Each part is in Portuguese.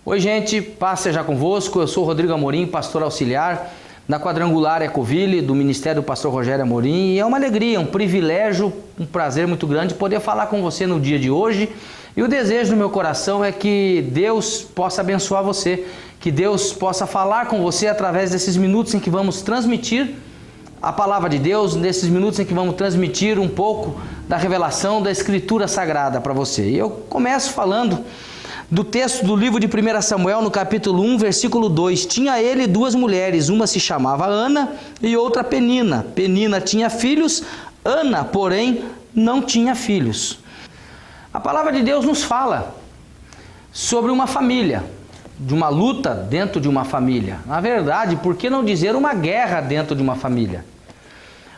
Oi gente, paz seja convosco, eu sou o Rodrigo Amorim, pastor auxiliar da Quadrangular Ecoville, do Ministério do Pastor Rogério Amorim, e é uma alegria, um privilégio, um prazer muito grande poder falar com você no dia de hoje, e o desejo do meu coração é que Deus possa abençoar você, que Deus possa falar com você através desses minutos em que vamos transmitir a palavra de Deus, nesses minutos em que vamos transmitir um pouco da revelação da Escritura Sagrada para você. E eu começo falando do texto do livro de 1 Samuel, no capítulo 1, versículo 2. Tinha ele duas mulheres, uma se chamava Ana e outra Penina. Penina tinha filhos, Ana, porém, não tinha filhos. A palavra de Deus nos fala sobre uma família, de uma luta dentro de uma família. Na verdade, por que não dizer uma guerra dentro de uma família?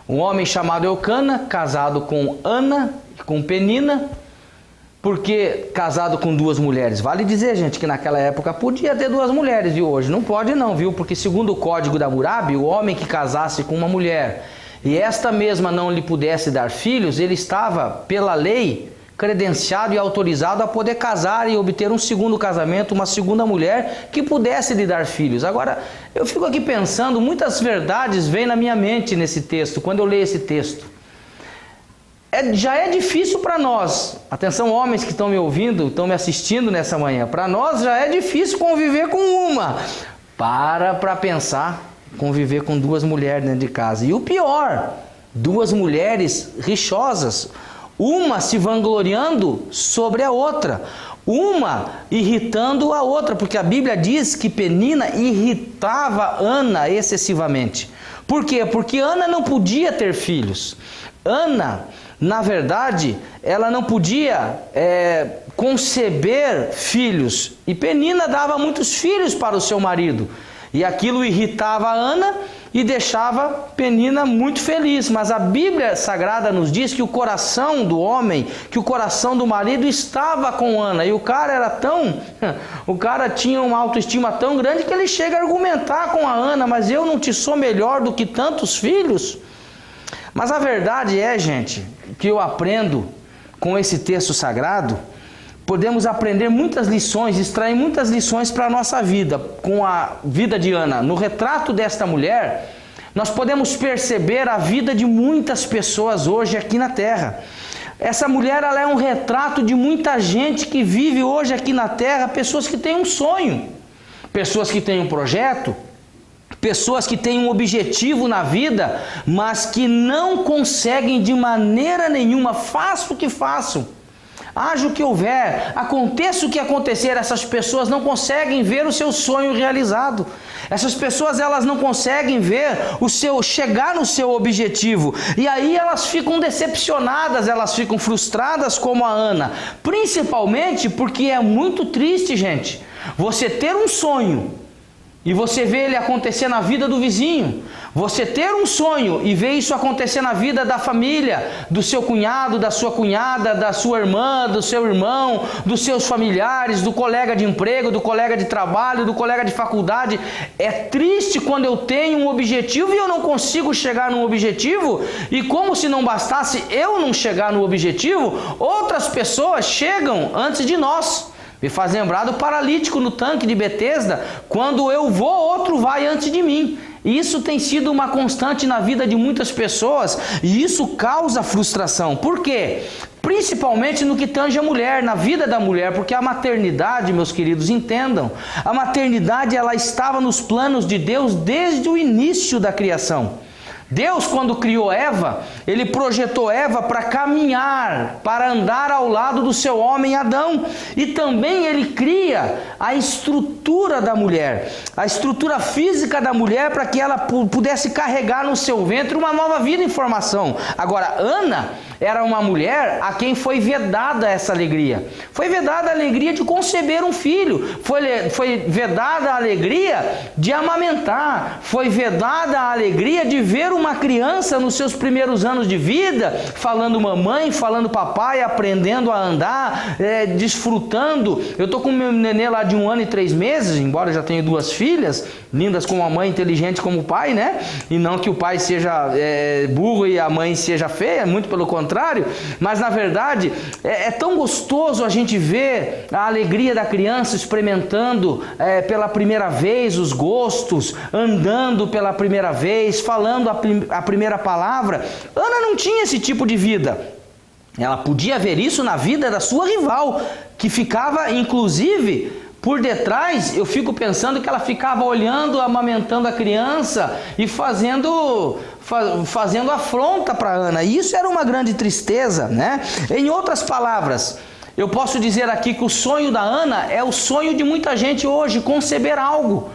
Um homem chamado Eucana, casado com Ana e com Penina. Por que casado com duas mulheres? Vale dizer, gente, que naquela época podia ter duas mulheres e hoje não pode não, viu? Porque segundo o código da Hammurabi, o homem que casasse com uma mulher e esta mesma não lhe pudesse dar filhos, ele estava, pela lei, credenciado e autorizado a poder casar e obter um segundo casamento, uma segunda mulher que pudesse lhe dar filhos. Agora, eu fico aqui pensando, muitas verdades vêm na minha mente nesse texto, quando eu leio esse texto. Já é difícil para nós, atenção homens que estão me ouvindo, estão me assistindo nessa manhã, para nós já é difícil conviver com uma. Para pensar, conviver com duas mulheres dentro de casa. E o pior, duas mulheres rixosas, uma se vangloriando sobre a outra, uma irritando a outra, porque a Bíblia diz que Penina irritava Ana excessivamente. Por quê? Porque Ana não podia ter filhos. Ana, na verdade, ela não podia conceber filhos. E Penina dava muitos filhos para o seu marido. E aquilo irritava Ana e deixava Penina muito feliz. Mas a Bíblia Sagrada nos diz que o coração do homem, que o coração do marido estava com Ana. E o cara tinha uma autoestima tão grande que ele chega a argumentar com a Ana: mas eu não te sou melhor do que tantos filhos? Mas a verdade é, gente, que eu aprendo com esse texto sagrado, podemos aprender muitas lições, extrair muitas lições para a nossa vida, com a vida de Ana. No retrato desta mulher, nós podemos perceber a vida de muitas pessoas hoje aqui na terra. Essa mulher, ela é um retrato de muita gente que vive hoje aqui na terra, pessoas que têm um sonho, pessoas que têm um projeto, pessoas que têm um objetivo na vida, mas que não conseguem de maneira nenhuma, faça o que façam, haja o que houver, aconteça o que acontecer, essas pessoas não conseguem ver o seu sonho realizado. Essas pessoas, elas não conseguem ver chegar no seu objetivo. E aí elas ficam decepcionadas, elas ficam frustradas como a Ana. Principalmente porque é muito triste, gente, você ter um sonho e você vê ele acontecer na vida do vizinho. Você ter um sonho e ver isso acontecer na vida da família, do seu cunhado, da sua cunhada, da sua irmã, do seu irmão, dos seus familiares, do colega de emprego, do colega de trabalho, do colega de faculdade. É triste quando eu tenho um objetivo e eu não consigo chegar no objetivo, e como se não bastasse eu não chegar no objetivo, outras pessoas chegam antes de nós. Me faz lembrar do paralítico no tanque de Betesda: quando eu vou, outro vai antes de mim. E isso tem sido uma constante na vida de muitas pessoas, e isso causa frustração. Por quê? Principalmente no que tange a mulher, na vida da mulher, porque a maternidade, meus queridos, entendam, a maternidade, ela estava nos planos de Deus desde o início da criação. Deus, quando criou Eva, ele projetou Eva para caminhar, para andar ao lado do seu homem Adão. E também ele cria a estrutura da mulher, a estrutura física da mulher, para que ela pudesse carregar no seu ventre uma nova vida em formação. Agora, Ana era uma mulher a quem foi vedada essa alegria. Foi vedada a alegria de conceber um filho. Foi vedada a alegria de amamentar. Foi vedada a alegria de ver uma criança nos seus primeiros anos de vida, falando mamãe, falando papai, aprendendo a andar, desfrutando. Eu estou com meu nenê lá de 1 ano e 3 meses, embora eu já tenha 2 filhas, lindas como a mãe, inteligentes como o pai, né? E não que o pai seja burro e a mãe seja feia, muito pelo contrário. contrário, mas na verdade é tão gostoso a gente ver a alegria da criança experimentando pela primeira vez os gostos, andando pela primeira vez, falando a primeira palavra. Ana não tinha esse tipo de vida. Ela podia ver isso na vida da sua rival, que ficava inclusive por detrás. Eu fico pensando que ela ficava olhando, amamentando a criança e fazendo afronta para Ana. E isso era uma grande tristeza, né? Em outras palavras, eu posso dizer aqui que o sonho da Ana é o sonho de muita gente hoje, conceber algo,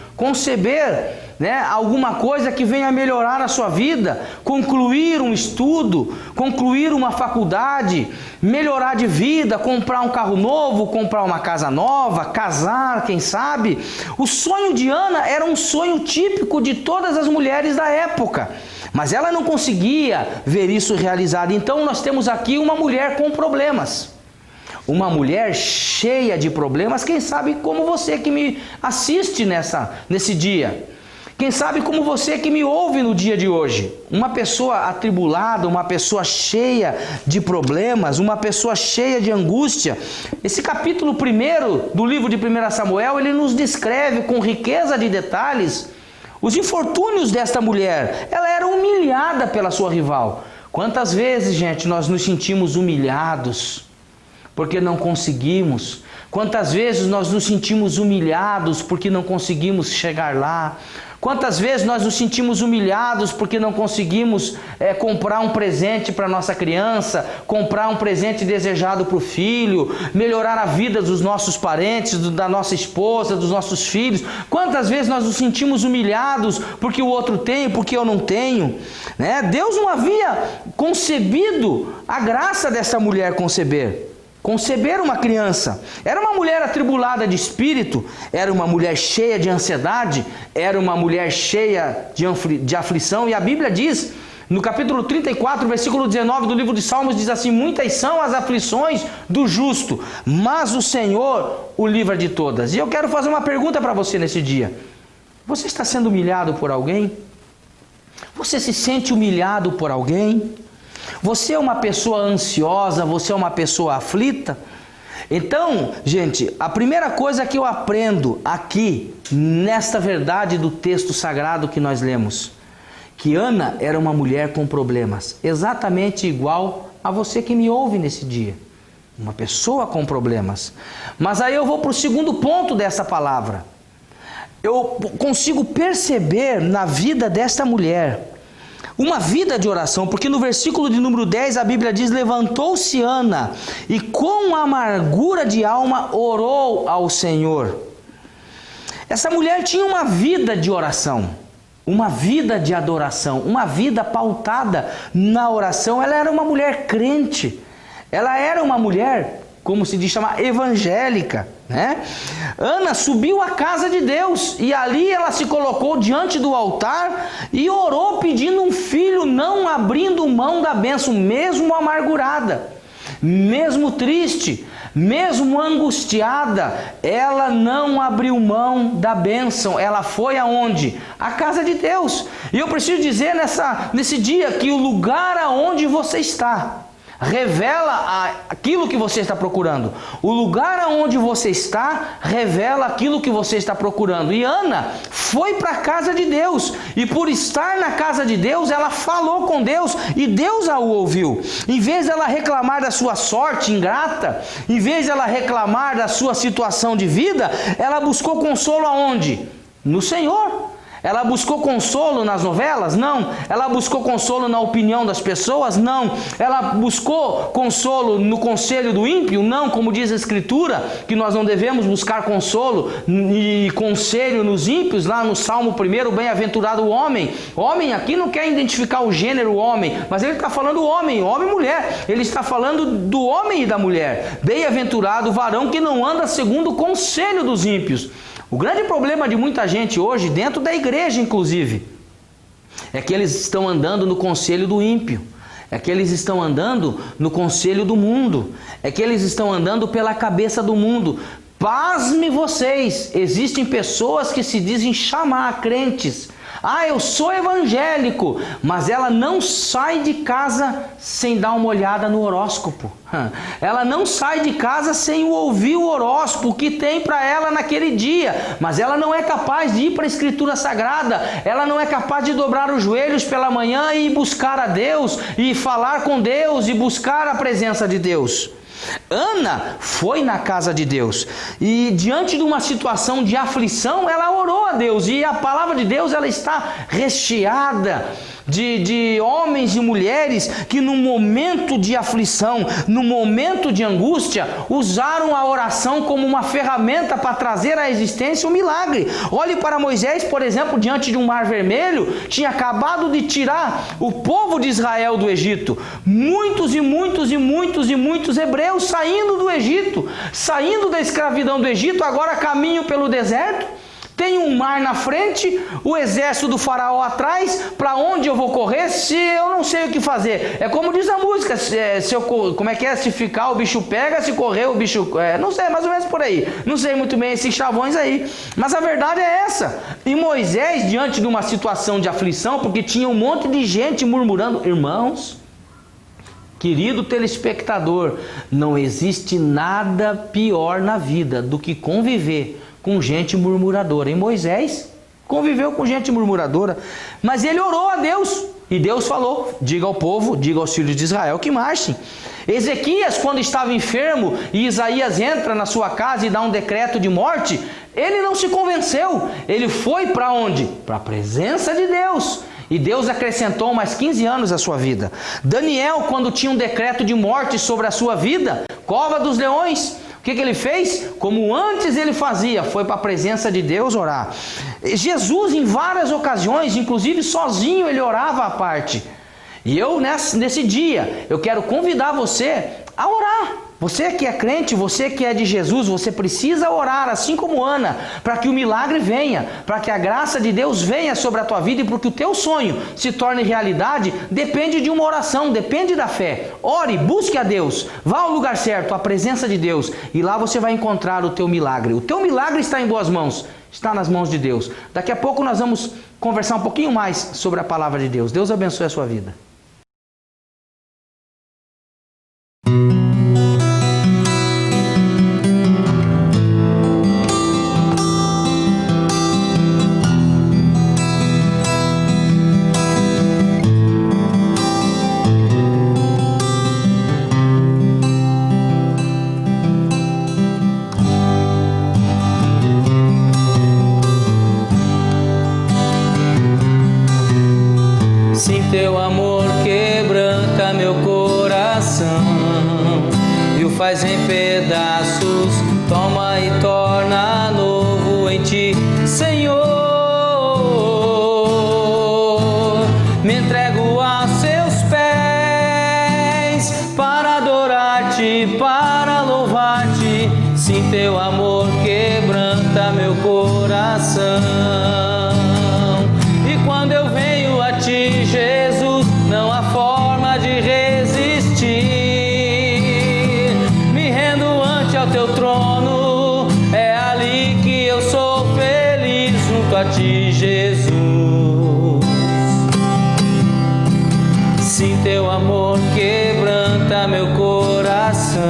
alguma coisa que venha melhorar a sua vida, concluir um estudo, concluir uma faculdade, melhorar de vida, comprar um carro novo, comprar uma casa nova, casar, quem sabe. O sonho de Ana era um sonho típico de todas as mulheres da época, mas ela não conseguia ver isso realizado. Então nós temos aqui uma mulher com problemas. Uma mulher cheia de problemas, quem sabe como você que me assiste nesse dia. Quem sabe como você que me ouve no dia de hoje. Uma pessoa atribulada, uma pessoa cheia de problemas, uma pessoa cheia de angústia. Esse capítulo 1 do livro de 1 Samuel, ele nos descreve com riqueza de detalhes os infortúnios desta mulher. Ela era humilhada pela sua rival. Quantas vezes, gente, nós nos sentimos humilhados porque não conseguimos? Quantas vezes nós nos sentimos humilhados porque não conseguimos chegar lá? Quantas vezes nós nos sentimos humilhados porque não conseguimos comprar um presente para nossa criança, comprar um presente desejado para o filho, melhorar a vida dos nossos parentes, da nossa esposa, dos nossos filhos? Quantas vezes nós nos sentimos humilhados porque o outro tem, porque eu não tenho? Né? Deus não havia concebido a graça dessa mulher conceber uma criança. Era uma mulher atribulada de espírito, era uma mulher cheia de ansiedade, era uma mulher cheia de aflição. E a Bíblia diz, no capítulo 34, versículo 19 do livro de Salmos, diz assim: muitas são as aflições do justo, mas o Senhor o livra de todas. E eu quero fazer uma pergunta para você nesse dia. Você está sendo humilhado por alguém? Você se sente humilhado por alguém? Você é uma pessoa ansiosa, você é uma pessoa aflita? Então, gente, a primeira coisa que eu aprendo aqui, nesta verdade do texto sagrado que nós lemos, que Ana era uma mulher com problemas, exatamente igual a você que me ouve nesse dia. Uma pessoa com problemas. Mas aí eu vou para o segundo ponto dessa palavra. Eu consigo perceber na vida desta mulher uma vida de oração, porque no versículo de número 10 a Bíblia diz: levantou-se Ana e com amargura de alma orou ao Senhor. Essa mulher tinha uma vida de oração, uma vida de adoração, uma vida pautada na oração. Ela era uma mulher crente, ela era uma mulher, como se diz, chamar evangélica, né? Ana subiu à casa de Deus e ali ela se colocou diante do altar e orou pedindo um filho, não abrindo mão da bênção, mesmo amargurada, mesmo triste, mesmo angustiada, ela não abriu mão da bênção. Ela foi aonde? A casa de Deus. E eu preciso dizer nesse dia que o lugar aonde você está revela aquilo que você está procurando. O lugar aonde você está revela aquilo que você está procurando. E Ana foi para a casa de Deus, e por estar na casa de Deus, ela falou com Deus, e Deus a ouviu. Em vez dela reclamar da sua sorte ingrata, em vez dela reclamar da sua situação de vida, ela buscou consolo aonde? No Senhor. Ela buscou consolo nas novelas? Não. Ela buscou consolo na opinião das pessoas? Não. Ela buscou consolo no conselho do ímpio? Não. Como diz a Escritura, que nós não devemos buscar consolo e conselho nos ímpios, lá no Salmo 1, bem-aventurado o homem. Homem aqui não quer identificar o gênero homem, mas ele está falando homem e mulher. Ele está falando do homem e da mulher. Bem-aventurado o varão que não anda segundo o conselho dos ímpios. O grande problema de muita gente hoje, dentro da igreja inclusive, é que eles estão andando no conselho do ímpio, é que eles estão andando no conselho do mundo, é que eles estão andando pela cabeça do mundo. Pasme vocês, existem pessoas que se dizem chamar crentes, Ah, eu sou evangélico, mas ela não sai de casa sem dar uma olhada no horóscopo. Ela não sai de casa sem ouvir o horóscopo que tem para ela naquele dia, mas ela não é capaz de ir para a Escritura Sagrada, ela não é capaz de dobrar os joelhos pela manhã e buscar a Deus, e falar com Deus, e buscar a presença de Deus. Ana foi na casa de Deus e diante de uma situação de aflição, ela orou a Deus, e a palavra de Deus ela está recheada de homens e mulheres que no momento de aflição, no momento de angústia, usaram a oração como uma ferramenta para trazer à existência um milagre. Olhe para Moisés, por exemplo, diante de um mar vermelho, tinha acabado de tirar o povo de Israel do Egito. Muitos hebreus saindo do Egito, saindo da escravidão do Egito, agora caminham pelo deserto. Tem um mar na frente, o exército do faraó atrás. Para onde eu vou correr se eu não sei o que fazer? É como diz a música, como é que é? Se ficar o bicho pega, se correr o bicho... não sei, mais ou menos por aí. Não sei muito bem esses chavões aí. Mas a verdade é essa. E Moisés, diante de uma situação de aflição, porque tinha um monte de gente murmurando, irmãos... Querido telespectador, não existe nada pior na vida do que conviver com gente murmuradora. E Moisés conviveu com gente murmuradora, mas ele orou a Deus, e Deus falou, diga ao povo, diga aos filhos de Israel que marchem. Ezequias, quando estava enfermo, e Isaías entra na sua casa e dá um decreto de morte, ele não se convenceu, ele foi para onde? Para a presença de Deus. E Deus acrescentou mais 15 anos à sua vida. Daniel, quando tinha um decreto de morte sobre a sua vida, cova dos leões, o que ele fez? Como antes ele fazia, foi para a presença de Deus orar. Jesus, em várias ocasiões, inclusive sozinho, ele orava à parte. E eu, nesse dia, eu quero convidar você a orar. Você que é crente, você que é de Jesus, você precisa orar, assim como Ana, para que o milagre venha, para que a graça de Deus venha sobre a tua vida, e porque o teu sonho se torne realidade, depende de uma oração, depende da fé. Ore, busque a Deus, vá ao lugar certo, à presença de Deus, e lá você vai encontrar o teu milagre. O teu milagre está em boas mãos, está nas mãos de Deus. Daqui a pouco nós vamos conversar um pouquinho mais sobre a palavra de Deus. Deus abençoe a sua vida. Teu amor quebranta meu coração e o faz em pedaços, toma e torna novo em ti, Senhor. Me entrego aos seus pés para adorar-te, para louvar-te. Sim, teu amor quebranta meu coração. E quando eu venho a ti, Jesus, não há forma de resistir. Me rendo ante ao teu trono, é ali que eu sou feliz junto a ti, Jesus. Sim, teu amor quebranta meu coração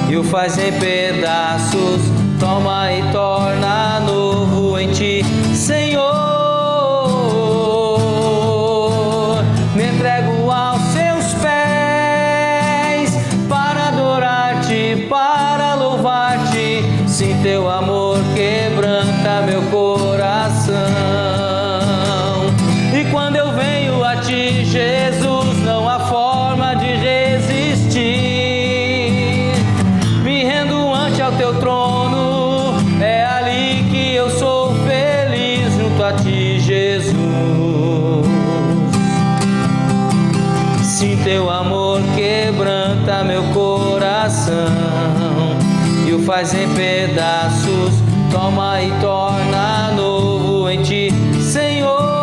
e o faz em pedaços, toma e torna novo em ti, Senhor. Me entrego aos seus pés para adorar-te, para louvar-te. Sim, teu amor quebranta meu coração. E quando eu venho a ti, Jesus, não há forma de resistir. Me rendo ante ao teu trono, é ali que eu sou feliz junto a ti, Jesus. Sim, teu amor quebranta meu coração e o faz em pedaços, toma e torna novo em ti, Senhor.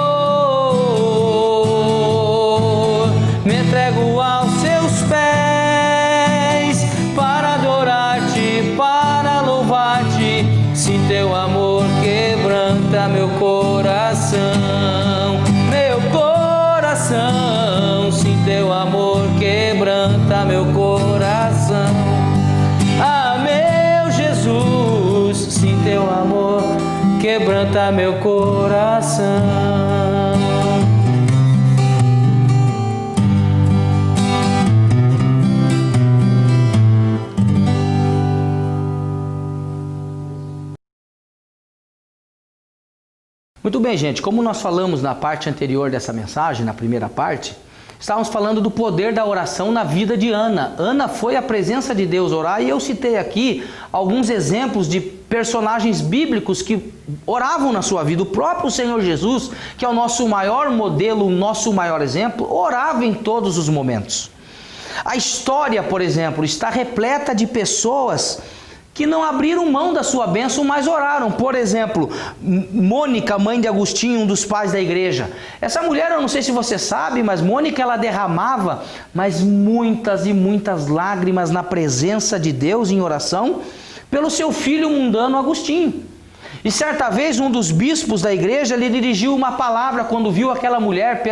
Me entrego aos seus pés para adorar-te, para louvar-te. Sim, teu amor quebranta meu coração. aquieta meu coração. Muito bem, gente, como nós falamos na parte anterior dessa mensagem, na primeira parte, estávamos falando do poder da oração na vida de Ana. Ana foi à presença de Deus orar e eu citei aqui alguns exemplos de personagens bíblicos que oravam na sua vida. O próprio Senhor Jesus, que é o nosso maior modelo, o nosso maior exemplo, orava em todos os momentos. A história, por exemplo, está repleta de pessoas que não abriram mão da sua bênção, mas oraram. Por exemplo, Mônica, mãe de Agostinho, um dos pais da igreja. Essa mulher, eu não sei se você sabe, mas Mônica, ela derramava muitas e muitas lágrimas na presença de Deus em oração pelo seu filho mundano Agostinho. E certa vez um dos bispos da igreja lhe dirigiu uma palavra quando viu aquela mulher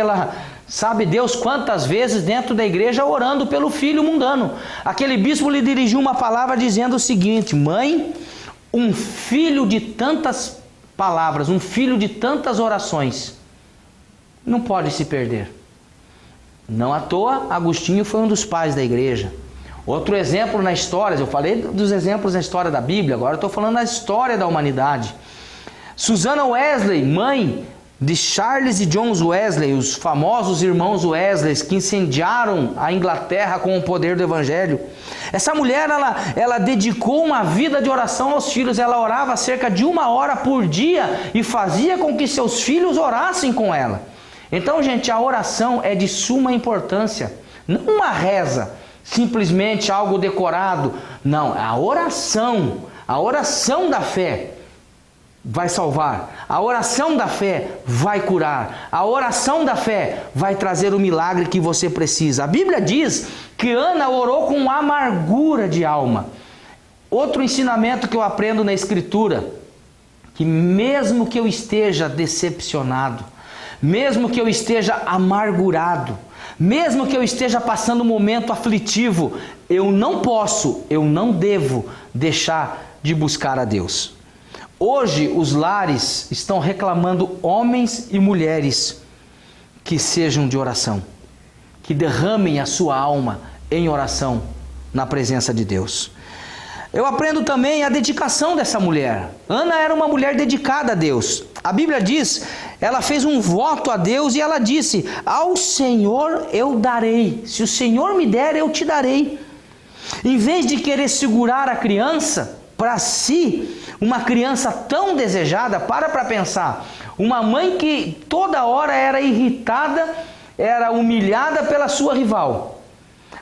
sabe Deus quantas vezes dentro da igreja orando pelo filho mundano. Aquele bispo lhe dirigiu uma palavra dizendo o seguinte: mãe, um filho de tantas palavras, um filho de tantas orações, não pode se perder. Não à toa, Agostinho foi um dos pais da igreja. Outro exemplo na história, eu falei dos exemplos na história da Bíblia, agora eu estou falando da história da humanidade. Susana Wesley, mãe de Charles e John Wesley, os famosos irmãos Wesley que incendiaram a Inglaterra com o poder do Evangelho. Essa mulher, ela dedicou uma vida de oração aos filhos. Ela orava cerca de 1 hora por dia e fazia com que seus filhos orassem com ela. Então, gente, a oração é de suma importância. Não uma reza, simplesmente algo decorado. Não, a oração da fé vai salvar, a oração da fé vai curar, a oração da fé vai trazer o milagre que você precisa. A Bíblia diz que Ana orou com amargura de alma. Outro ensinamento que eu aprendo na Escritura, que mesmo que eu esteja decepcionado, mesmo que eu esteja amargurado, mesmo que eu esteja passando um momento aflitivo, eu não posso, eu não devo deixar de buscar a Deus. Hoje os lares estão reclamando homens e mulheres que sejam de oração, que derramem a sua alma em oração na presença de Deus. Eu aprendo também a dedicação dessa mulher. Ana era uma mulher dedicada a Deus. A Bíblia diz, ela fez um voto a Deus e ela disse: ao Senhor eu darei, se o Senhor me der eu te darei. Em vez de querer segurar a criança para si, uma criança tão desejada, para pensar, uma mãe que toda hora era irritada, era humilhada pela sua rival.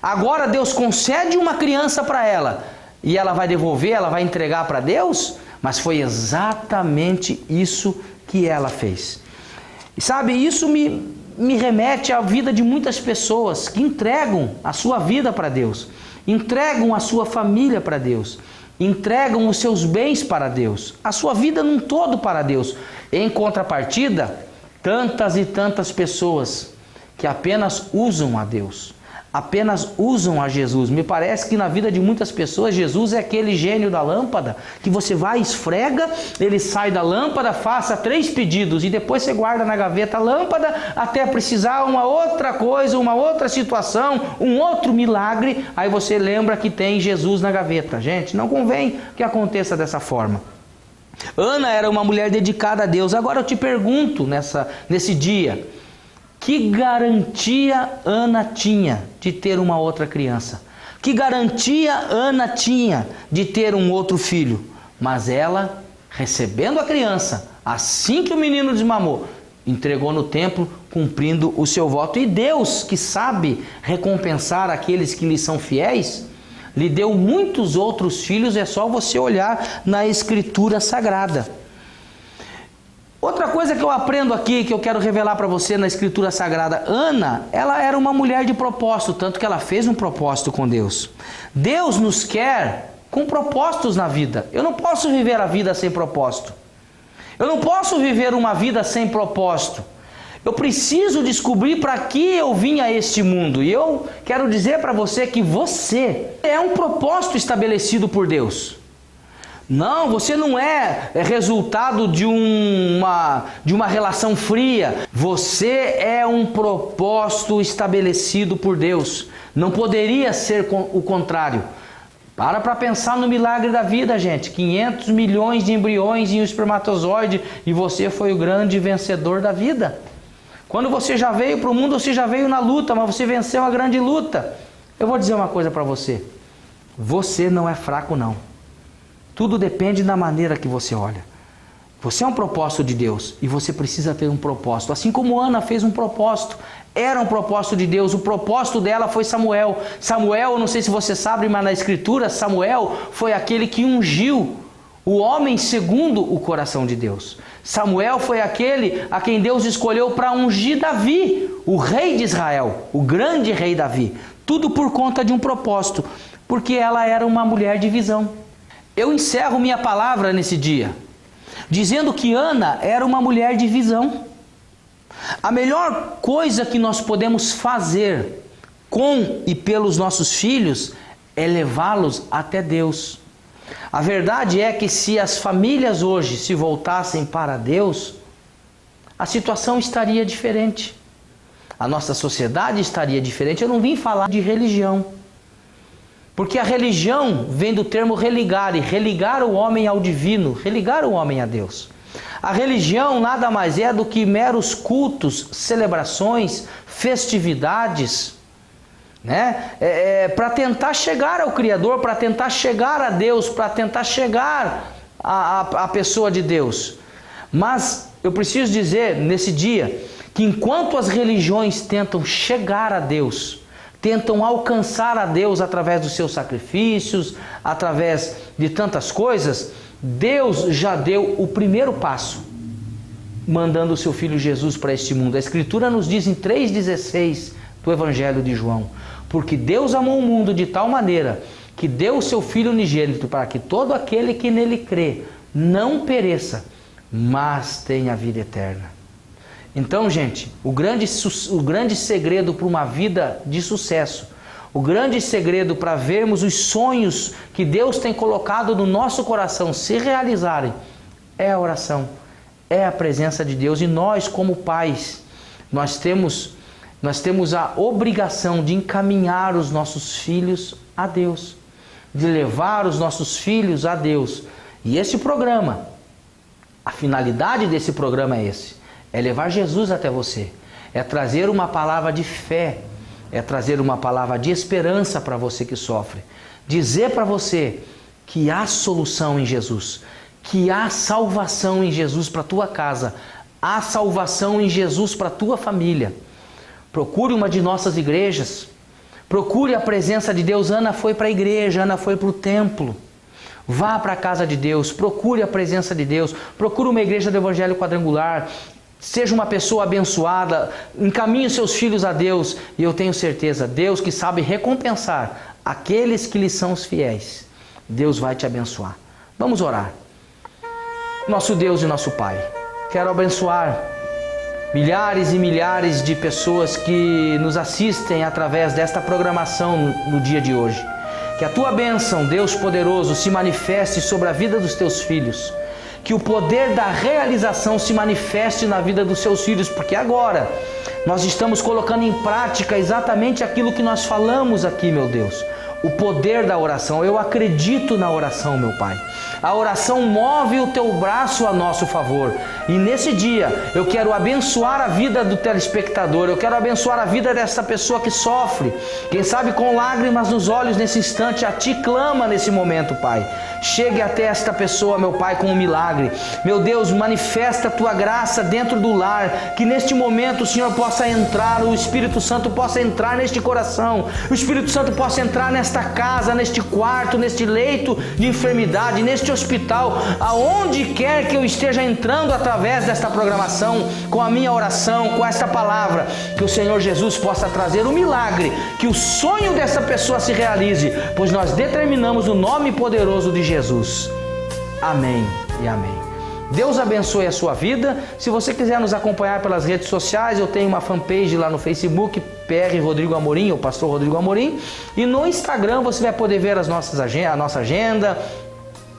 Agora Deus concede uma criança para ela, e ela vai devolver, ela vai entregar para Deus? Mas foi exatamente isso que ela fez. E sabe, isso me remete à vida de muitas pessoas que entregam a sua vida para Deus, entregam a sua família para Deus, entregam os seus bens para Deus, a sua vida num todo para Deus. Em contrapartida, tantas e tantas pessoas que apenas usam a Deus, apenas usam a Jesus. Me parece que na vida de muitas pessoas, Jesus é aquele gênio da lâmpada, que você vai, esfrega, ele sai da lâmpada, faça 3 pedidos e depois você guarda na gaveta a lâmpada até precisar uma outra coisa, uma outra situação, um outro milagre, aí você lembra que tem Jesus na gaveta. Gente, não convém que aconteça dessa forma. Ana era uma mulher dedicada a Deus. Agora eu te pergunto nesse dia, que garantia Ana tinha de ter uma outra criança? Que garantia Ana tinha de ter um outro filho? Mas ela, recebendo a criança, assim que o menino desmamou, entregou no templo, cumprindo o seu voto. E Deus, que sabe recompensar aqueles que lhe são fiéis, lhe deu muitos outros filhos. É só você olhar na Escritura Sagrada. Outra coisa que eu aprendo aqui, que eu quero revelar para você na Escritura Sagrada: Ana, ela era uma mulher de propósito, tanto que ela fez um propósito com Deus. Deus nos quer com propósitos na vida. Eu não posso viver a vida sem propósito. Eu não posso viver uma vida sem propósito. Eu preciso descobrir para que eu vim a este mundo. E eu quero dizer para você que você é um propósito estabelecido por Deus. Não, você não é resultado de uma relação fria. Você é um propósito estabelecido por Deus. Não poderia ser o contrário. Para pensar no milagre da vida, gente. 500 milhões de embriões em um espermatozoide e você foi o grande vencedor da vida. Quando você já veio para o mundo, você já veio na luta, mas você venceu a grande luta. Eu vou dizer uma coisa para você. Você não é fraco, não. Tudo depende da maneira que você olha. Você é um propósito de Deus e você precisa ter um propósito. Assim como Ana fez um propósito, era um propósito de Deus. O propósito dela foi Samuel. Samuel, não sei se você sabe, mas na Escritura, Samuel foi aquele que ungiu o homem segundo o coração de Deus. Samuel foi aquele a quem Deus escolheu para ungir Davi, o rei de Israel, o grande rei Davi. Tudo por conta de um propósito, porque ela era uma mulher de visão. Eu encerro minha palavra nesse dia, dizendo que Ana era uma mulher de visão. A melhor coisa que nós podemos fazer com e pelos nossos filhos é levá-los até Deus. A verdade é que se as famílias hoje se voltassem para Deus, a situação estaria diferente. A nossa sociedade estaria diferente. Eu não vim falar de religião. Porque a religião vem do termo religare, religar o homem ao divino, religar o homem a Deus. A religião nada mais é do que meros cultos, celebrações, festividades, né? Para tentar chegar ao Criador, para tentar chegar a Deus, para tentar chegar à pessoa de Deus. Mas eu preciso dizer nesse dia que enquanto as religiões tentam chegar a Deus, tentam alcançar a Deus através dos seus sacrifícios, através de tantas coisas, Deus já deu o primeiro passo, mandando o seu Filho Jesus para este mundo. A Escritura nos diz em 3,16 do Evangelho de João: porque Deus amou o mundo de tal maneira que deu o seu Filho unigênito para que todo aquele que nele crê não pereça, mas tenha vida eterna. Então, gente, o grande segredo para uma vida de sucesso, o grande segredo para vermos os sonhos que Deus tem colocado no nosso coração se realizarem, é a oração, é a presença de Deus. E nós, como pais, nós temos a obrigação de encaminhar os nossos filhos a Deus, de levar os nossos filhos a Deus. E esse programa, a finalidade desse programa é levar Jesus até você, é trazer uma palavra de fé, é trazer uma palavra de esperança para você que sofre, dizer para você que há solução em Jesus, que há salvação em Jesus para a tua casa, há salvação em Jesus para a tua família. Procure uma de nossas igrejas, procure a presença de Deus. Ana foi para a igreja, Ana foi para o templo. Vá para a casa de Deus, procure a presença de Deus, procure uma igreja do Evangelho Quadrangular. Seja uma pessoa abençoada, encaminhe os seus filhos a Deus, e eu tenho certeza, Deus que sabe recompensar aqueles que lhe são os fiéis, Deus vai te abençoar. Vamos orar. Nosso Deus e nosso Pai, quero abençoar milhares e milhares de pessoas que nos assistem através desta programação no dia de hoje. Que a tua bênção, Deus poderoso, se manifeste sobre a vida dos teus filhos. Que o poder da realização se manifeste na vida dos seus filhos, porque agora nós estamos colocando em prática exatamente aquilo que nós falamos aqui, meu Deus. O poder da oração. Eu acredito na oração, meu Pai. A oração move o teu braço a nosso favor. E nesse dia eu quero abençoar a vida do telespectador. Eu quero abençoar a vida dessa pessoa que sofre. Quem sabe com lágrimas nos olhos nesse instante, a ti clama nesse momento, Pai. Chegue até esta pessoa, meu Pai, com um milagre. Meu Deus, manifesta a tua graça dentro do lar. Que neste momento o Senhor possa entrar, o Espírito Santo possa entrar neste coração. O Espírito Santo possa entrar nesta casa, neste quarto, neste leito de enfermidade, neste hospital, aonde quer que eu esteja entrando através desta programação, com a minha oração, com esta palavra, que o Senhor Jesus possa trazer um milagre, que o sonho dessa pessoa se realize, pois nós determinamos o nome poderoso de Jesus. Amém e amém. Deus abençoe a sua vida. Se você quiser nos acompanhar pelas redes sociais, eu tenho uma fanpage lá no Facebook, PR Rodrigo Amorim, ou Pastor Rodrigo Amorim, e no Instagram você vai poder ver a nossa agenda,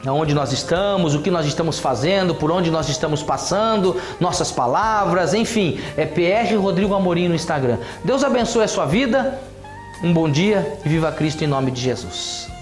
Aonde nós estamos, o que nós estamos fazendo, por onde nós estamos passando, nossas palavras, enfim, é PR Rodrigo Amorim no Instagram. Deus abençoe a sua vida, um bom dia e viva Cristo em nome de Jesus.